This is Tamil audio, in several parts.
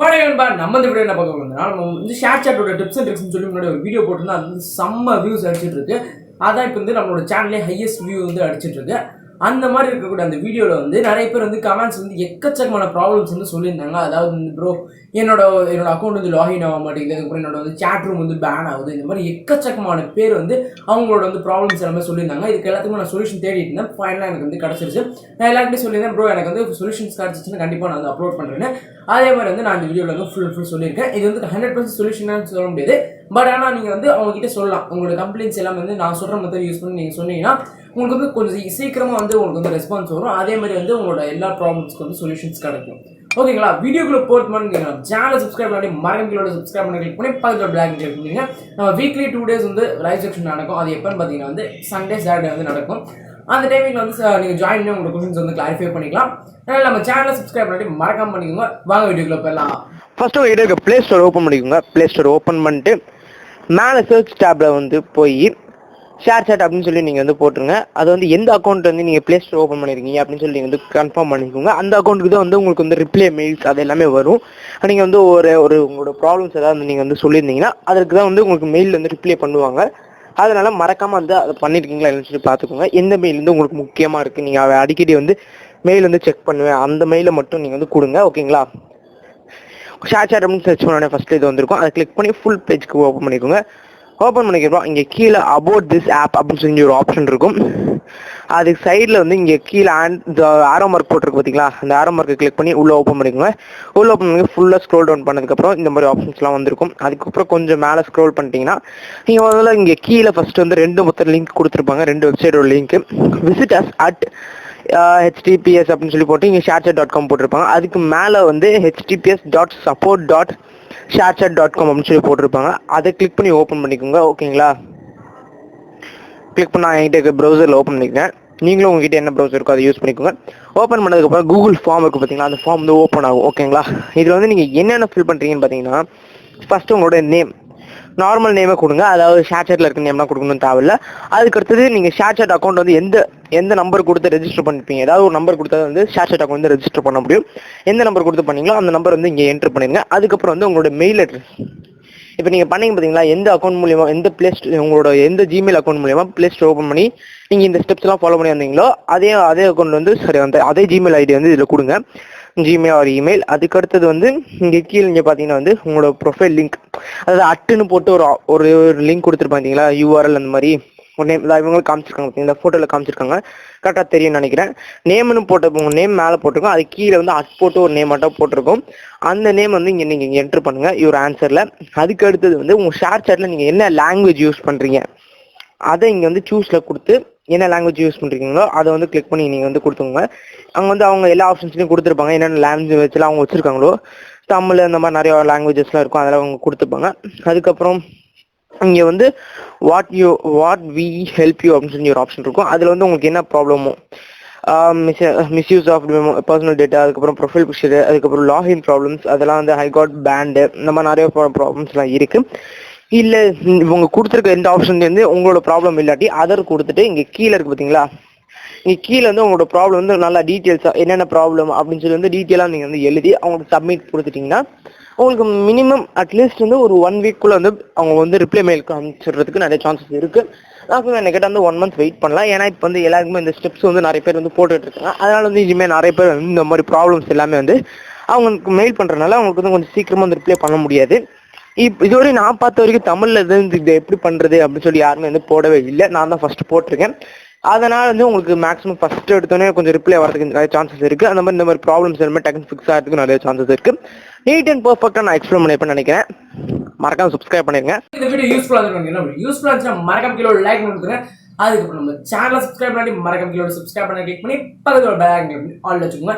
பழையன்பா நம்ம இந்த வீடியோ என்ன பார்க்க போறோம்னா நம்ம வந்து ஷேர்சாட்டோட டிப்ஸ் அண்ட் ட்ரிக்ஸ்னு சொல்லி முன்னாடி ஒரு வீடியோ போட்டுருந்தா அது வந்து செம்ம வியூஸ் அடிச்சிட்டு இருக்கு. அதான் இப்போ வந்து நம்மளோட சேனல்லே ஹையஸ்ட் வியூ வந்து அடிச்சிட்டு இருக்கு. அந்த மாதிரி இருக்கக்கூடிய அந்த வீடியோவில் வந்து நிறைய பேர் வந்து கமெண்ட்ஸ் வந்து எக்கச்சக்கமான ப்ராப்ளம்ஸ் வந்து சொல்லியிருந்தாங்க. அதாவது வந்து ப்ரோ என்னோட அக்கௌண்ட் வந்து லாகின் ஆக மாட்டேங்குது, அதுக்கப்புறம் என்னோட வந்து சேட் ரூம் வந்து பேன் ஆகுது, இந்த மாதிரி எக்கச்சக்கமான பேர் வந்து அவங்களோட வந்து ப்ராப்ளம்ஸ் எல்லாமே சொல்லியிருந்தாங்க. இதுக்கு எல்லாத்துக்கும் நான் சொல்யூஷன் தேடிட்டு இருந்தேன். ஃபைனலாக எனக்கு வந்து கிடச்சிருச்சு. நான் எல்லாருக்கிட்டையும் சொல்லியிருந்தேன், ப்ரோ எனக்கு வந்து சொல்யூஷன்ஸ் கிடச்சிச்சுன்னா கண்டிப்பாக நான் வந்து அப்லோட் பண்ணுறேன்னு. அதே மாதிரி வந்து நான் இந்த வீடியோவில் வந்து ஃபுல் சொல்லியிருக்கேன். இது வந்து 100% சொல்யூஷன் சொல்ல முடியாது. பட் ஆனால் நீங்கள் வந்து அவங்ககிட்ட சொல்லலாம். உங்களோட கம்ப்ளைண்ட்ஸ் எல்லாம் வந்து நான் சொல்கிற மெத்தட் யூஸ் பண்ணி நீங்கள் சொன்னீங்கன்னா உங்களுக்கு வந்து கொஞ்சம் சீக்கிரமாக வந்து உங்களுக்கு வந்து ரெஸ்பான்ஸ் வரும். அதே மாதிரி வந்து உங்களோட எல்லா ப்ராப்ளம்ஸ்க்கு வந்து சொல்யூஷன்ஸ் கிடைக்கும். ஓகேங்களா? வீடியோக்குள்ள போகிறது மாதிரி நீங்கள் சேனலை சப்ஸ்கிரைப் பண்ணி மறந்துகளோட சப்ஸ்கிரைப் பண்ணி கிளிக் பண்ணி பக்கத்தில் பிளாக் கிளிக் பண்ணிங்க. நம்ம வீக்லி 2 days வந்து லைவ் செக்ஷன் நடக்கும். அது எப்போன்னு பார்த்தீங்கன்னா வந்து சண்டே சாட்டர்டே வந்து நடக்கும். அந்த டைமில் வந்து நீங்கள் ஜாயின் பண்ணி உங்களோட கொஸ்டின்ஸ் வந்து கிளாரிஃபை பண்ணிக்கலாம். அதனால் நம்ம சேனலை சப்ஸ்கிரைப் பண்ணி மறக்காம பண்ணிக்கோங்க. வாங்க வீடியோக்குள்ள போயிடலாம். ஃபர்ஸ்ட் உங்ககிட்ட இருக்க ப்ளே ஸ்டோர் ஓப்பன் பண்ணிக்கோங்க. ப்ளே ஸ்டோர் ஓப்பன் பண்ணிட்டு மேலே சர்ச் டேப்பில் வந்து போய் ஷேர்சாட் அப்படின்னு சொல்லி நீங்கள் வந்து போட்டுருங்க. அது வந்து எந்த அக்கௌண்ட் வந்து நீங்கள் ப்ளே ஸ்டோர் ஓப்பன் பண்ணியிருக்கீங்க அப்படின்னு சொல்லி நீங்கள் வந்து கன்ஃபார்ம் பண்ணிக்கோங்க. அந்த அக்கௌண்ட்டுக்கு தான் வந்து உங்களுக்கு வந்து ரிப்ளை மெயில்ஸ் அது எல்லாமே வரும். நீங்கள் வந்து ஒரு உங்களோட ப்ராப்ளம்ஸ் ஏதாவது நீங்கள் வந்து சொல்லியிருந்தீங்கன்னா அதுக்கு தான் வந்து உங்களுக்கு மெயில் வந்து ரிப்ளை பண்ணுவாங்க. அதனால மறக்காமல் வந்து அதை பண்ணியிருக்கீங்களா இல்லைன்னு சொல்லி பார்த்துக்கோங்க. எந்த மெயில் வந்து உங்களுக்கு முக்கியமாக இருக்குது, நீங்கள் அடிக்கடி வந்து மெயில் வந்து செக் பண்ணுவேன் அந்த மெயிலை மட்டும் நீங்கள் வந்து கொடுங்க. ஓகேங்களா? ஷேர்சாட் அப்படின்னு சர்ச் பண்ணோடனே ஃபஸ்ட்டு இது வந்திருக்கும். அதை கிளிக் பண்ணி ஃபுல் பேஜ்க்கு ஓப்பன் பண்ணிக்கோங்க. ஓப்பன் பண்ணிக்கிறோம். இங்கே கீழே அபவுட் திஸ் ஆப் அப்படின்னு சொல்லி ஒரு ஆப்ஷன் இருக்கும். அதுக்கு சைடில் வந்து இங்கே கீழே இந்த ஆரோ மார்க் போட்டிருக்கு பார்த்தீங்களா, அந்த ஆரோ மார்க்கை கிளிக் பண்ணி உள்ளே ஓப்பன் பண்ணிக்கோங்க. உள்ளே ஓப்பன் பண்ணி ஃபுல்லாக ஸ்க்ரோல் டவுன் பண்ணதுக்கப்புறம் இந்த மாதிரி ஆப்ஷன்ஸ்லாம் வந்திருக்கும். அதுக்கப்புறம் கொஞ்சம் மேலே ஸ்க்ரோல் பண்ணிட்டீங்கன்னா நீங்கள் முதல்ல இங்கே கீழே ஃபஸ்ட்டு வந்து 2 லிங்க் கொடுத்துருப்பாங்க. 2 வெப்சைட்டோட link. Visit us at https அப்படின்னு சொல்லி போட்டு இங்கே sharechat.com போட்டிருப்பாங்க. அதுக்கு மேலே வந்து https.support.sharechat.com அப்படின்னு சொல்லி போட்டிருப்பாங்க. அதை கிளிக் பண்ணி ஓப்பன் பண்ணிக்கோங்க. ஓகேங்களா? கிளிக் பண்ண என்கிட்ட இருக்க ப்ரௌசரில் ஓப்பன் பண்ணிக்கிறேன். நீங்களும் உங்ககிட்ட என்ன ப்ரௌசர் இருக்கோ அதை யூஸ் பண்ணிக்கோங்க. ஓப்பன் பண்ணதுக்கப்புறம் கூகுள் ஃபார்ம் இருக்குது பார்த்தீங்களா, அந்த ஃபார்ம் வந்து ஓப்பன் ஆகும். ஓகேங்களா? இதில் வந்து நீங்கள் என்னென்ன ஃபில் பண்ணுறீங்கன்னு பார்த்தீங்கன்னா ஃபஸ்ட்டு உங்களோட நேம், நார்மல் நேமே கொடுங்க. அதாவது ஷேர்சாட்டில் இருக்க நேம்லாம் கொடுக்கணும்னு தேவையில்ல. அதுக்கடுத்தது நீங்கள் ஷேர்சாட் அக்கௌண்ட் வந்து எந்த நம்பர் கொடுத்து ரெஜிஸ்டர் பண்ணிப்பீங்க, ஏதாவது ஒரு நம்பர் கொடுத்தா வந்து ஷேர்சாட் அக்கௌண்ட் வந்து ரெஜிஸ்டர் பண்ண முடியும். எந்த நம்பர் கொடுத்து பண்ணீங்களோ அந்த நம்பர் வந்து இங்கே என்ட்ரு பண்ணிடுங்க. அதுக்கப்புறம் வந்து உங்களோட மெயில் அட்ரஸ், இப்போ நீங்கள் பண்ணீங்க பார்த்தீங்களா, எந்த அக்கௌண்ட் மூலியமா எந்த உங்களோட எந்த ஜிமெயில் அக்கௌண்ட் மூலியமா ப்ளே ஸ்டோர் ஓப்பன் பண்ணி நீங்கள் இந்த ஸ்டெப்ஸ்லாம் ஃபாலோ பண்ணி வந்தீங்களோ அதே அக்கௌண்ட் வந்து அதே ஜிமெயில் ஐடி வந்து இதில் கொடுங்க. ஜிமெயில் ஒரு இமெயில். அதுக்கடுத்தது வந்து இங்கே கீழே இங்கே பார்த்தீங்கன்னா வந்து உங்களோட ப்ரொஃபைல் லிங்க், அதாவது அட்டுன்னு போட்டு ஒரு லிங்க் கொடுத்துருப்பாங்களா, யூஆர்எல் அந்த மாதிரி ஒரு நேம் இவங்களுக்கு காமிச்சிருக்காங்க பார்த்தீங்களா, ஃபோட்டோவில் காமிச்சிருக்காங்க. கரெக்டாக தெரியும்னு நினைக்கிறேன். நேம்னு போட்டு உங்கள் நேம் மேலே போட்டிருக்கோம். அது கீழே வந்து அட் போட்டு ஒரு நேம் மட்டும் போட்டிருக்கோம். அந்த நேம் வந்து இங்கே நீங்கள் என்ட்ரு பண்ணுங்கள் யுவர் ஆன்சரில். அதுக்கு அடுத்தது வந்து உங்கள் ஷேர்சாட்டில் நீங்கள் என்ன லாங்குவேஜ் யூஸ் பண்ணுறீங்க அதை இங்கே வந்து சூஸில் கொடுத்து என்ன லாங்குவேஜ் யூஸ் பண்ணுறீங்களோ அதை வந்து கிளிக் பண்ணி நீங்கள் வந்து கொடுத்துங்க. அங்கே வந்து அவங்க எல்லா ஆப்ஷன்ஸ்லையும் கொடுத்துருப்பாங்க. என்னென்ன லாங்குவேஜ்லாம் அவங்க வச்சுருக்காங்களோ, தமிழ் அந்த மாதிரி நிறைய லாங்குவேஜஸ்லாம் இருக்கும், அதெல்லாம் அவங்க கொடுத்துருப்பாங்க. அதுக்கப்புறம் இங்கே வந்து வாட் வி ஹெல்ப் யூ அப்படின்னு சொல்லி ஒரு ஆப்ஷன் இருக்கும். அதில் வந்து உங்களுக்கு என்ன ப்ராப்ளமோ, மிஸ்யூஸ் ஆஃப் பர்சனல் டேட்டா, அதுக்கப்புறம் ப்ரொஃபைல் பிக்சரு, அதுக்கப்புறம் லாகின் ப்ராப்ளம்ஸ், அதெல்லாம் வந்து ஹை காட் பேண்டு, இந்த மாதிரி நிறைய ப்ராப்ளம்ஸ்லாம் இருக்குது. இல்லை இவங்க கொடுத்துருக்க எந்த ஆப்ஷன் வந்து உங்களோட ப்ராப்ளம் இல்லாட்டி அதர் கொடுத்துட்டு இங்கே கீழே இருக்குது பார்த்தீங்களா, இங்கே கீழே வந்து உங்களோட ப்ராப்ளம் வந்து நல்லா டீட்டெயில்ஸாக என்னென்ன ப்ராப்ளம் அப்படின்னு சொல்லி வந்து டீட்டெயிலாக நீங்கள் வந்து எழுதி அவங்களுக்கு சப்மிட் கொடுத்துட்டிங்கன்னா உங்களுக்கு மினிமம் அட்லீஸ்ட் வந்து ஒரு 1 வீக்குள்ளே வந்து அவங்க வந்து ரிப்ளை மெயிலுக்கு அனுப்பிச்சிடுறதுக்கு நிறைய சான்சஸ் இருக்குது. நான் என்ன கேட்டால் வந்து 1 month வெயிட் பண்ணலாம். ஏன்னா இப்போ வந்து எல்லாருக்குமே இந்த ஸ்டெப்ஸ் வந்து நிறைய பேர் வந்து போட்டுட்டு இருக்காங்க. அதனால் வந்து இனிமேல் நிறைய பேர் வந்து இந்த மாதிரி ப்ராப்ளம்ஸ் எல்லாமே வந்து அவங்களுக்கு மெயில் பண்ணுறதுனால அவங்களுக்கு வந்து கொஞ்சம் சீக்கிரமாக வந்து ரிப்ளை பண்ண முடியாது. இதோட நான் பார்த்த வரைக்கும் தமிழில் இருந்து இதை எப்படி பண்ணுறது அப்படின்னு சொல்லி யாருமே வந்து போடவே இல்லை. நான் தான் ஃபஸ்ட்டு போட்டிருக்கேன். அதனால் வந்து உங்களுக்கு மேக்ஸிமம் ஃபஸ்ட்டு எடுத்தோடனே கொஞ்சம் ரிப்ளை வரதுக்கு நிறைய சான்சஸ் இருக்குது. அந்த மாதிரி இந்த மாதிரி ப்ராப்ளம்ஸ் எல்லாமே டக்குன்னு ஃபிக்ஸ் ஆகிறதுக்கு நிறைய சான்சஸ் இருக்குது. நீட் அண்ட் பர்ஃபெக்டாக நான் எக்ஸ்பிளைன் பண்ணிப்பேன்னு நினைக்கிறேன். மறக்காம சப்ஸ்கிரைப் பண்ணிருங்க. இந்த வீடியோ யூஸ்ஃபுல்லாக இருக்கும். யூஸ்ஃபுல்லாக இருந்துச்சுன்னா மறக்காம கீழே லைக் பண்ணுங்க. அதுக்கப்புறம் நம்ம சேனலை சப்ஸ்கிரைப் பண்ணி மறக்காம கீழே சப்ஸ்கிரைப் பண்ணி கிளிக் பண்ணி பக்கத்தில் பேக் ஆல் வச்சுக்கோங்க.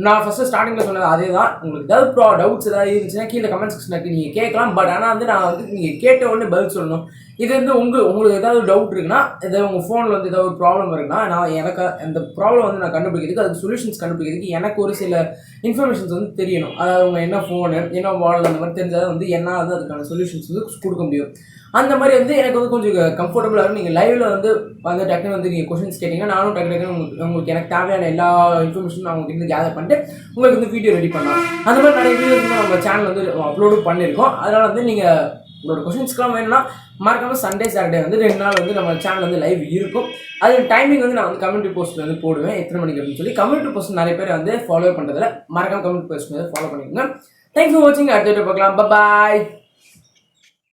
நான் ஃபஸ்ட்டு ஸ்டார்டிங்கில் சொன்னது அதே தான். உங்களுக்கு ஏதாவது டவுட்ஸ் ஏதாவது இருந்துச்சுன்னா கீழே கமெண்ட் செக்ஷனில் நீங்கள் கேட்கலாம். பட் ஆனால் வந்து நான் வந்து நீங்கள் கேட்ட உடனே பதில் சொல்லணும். இது வந்து உங்களுக்கு ஏதாவது டவுட் இருக்குன்னா, ஏதாவது உங்கள் ஃபோனில் வந்து ஏதாவது ஒரு ப்ராப்ளம் இருக்குன்னா, நான் எனக்கு அந்த ப்ராப்ளம் வந்து நான் கண்டுபிடிக்கிறதுக்கு, அதுக்கு சொல்யூஷன்ஸ் கண்டுபிடிக்கிறதுக்கு எனக்கு ஒரு சில இன்ஃபர்மேஷன்ஸ் வந்து தெரியணும். அதாவது உங்கள் என்ன ஃபோனு, என்ன மாடல் அந்த மாதிரி தெரிஞ்சால் வந்து என்னால் வந்து அதுக்கான சொல்யூஷன்ஸ் வந்து கொடுக்க முடியும். அந்த மாதிரி வந்து எனக்கு வந்து கொஞ்சம் கம்ஃபர்டபுளாக இருக்கும். நீங்கள் லைவில் வந்து டக்குன்னு வந்து நீங்கள் கொஸ்டின்ஸ் கேட்டிங்கன்னா, நானும் டக்குன்னு உங்களுக்கு எனக்கு தேவையான எல்லா இன்ஃபர்மேஷனும் நான் உங்கள்கிட்ட கேதர் பண்ணிட்டு உங்களுக்கு வந்து வீடியோ ரெடி பண்ணலாம். அந்த மாதிரி நிறைய வீடியோஸ் வந்து நம்ம சேனல் வந்து அப்லோடும் பண்ணியிருக்கோம். அதனால் வந்து நீங்கள் உங்களோட கொஸ்டின்ஸ்க்குலாம் வேணும்னா மறக்காமல் சண்டே சாட்டர்டே வந்து 2 நாள் வந்து நம்ம சேனல் வந்து லைவ் இருக்கும். அது டைமிங் வந்து நான் வந்து கம்யூனிட்டி போஸ்ட்டில் வந்து போடுவேன், எத்தனை மணிக்கு அப்படின்னு சொல்லி. கம்யூனிட்டி போஸ்ட் நிறைய பேர் வந்து ஃபாலோ பண்ணுறதில்ல, மறக்காமல் கம்யூனிட்டி போஸ்ட் வந்து ஃபாலோ பண்ணிக்கோங்க. தேங்க்ஸ் ஃபார் வாட்சிங். அடுத்த வீடியோ பார்க்கலாம். பாய்.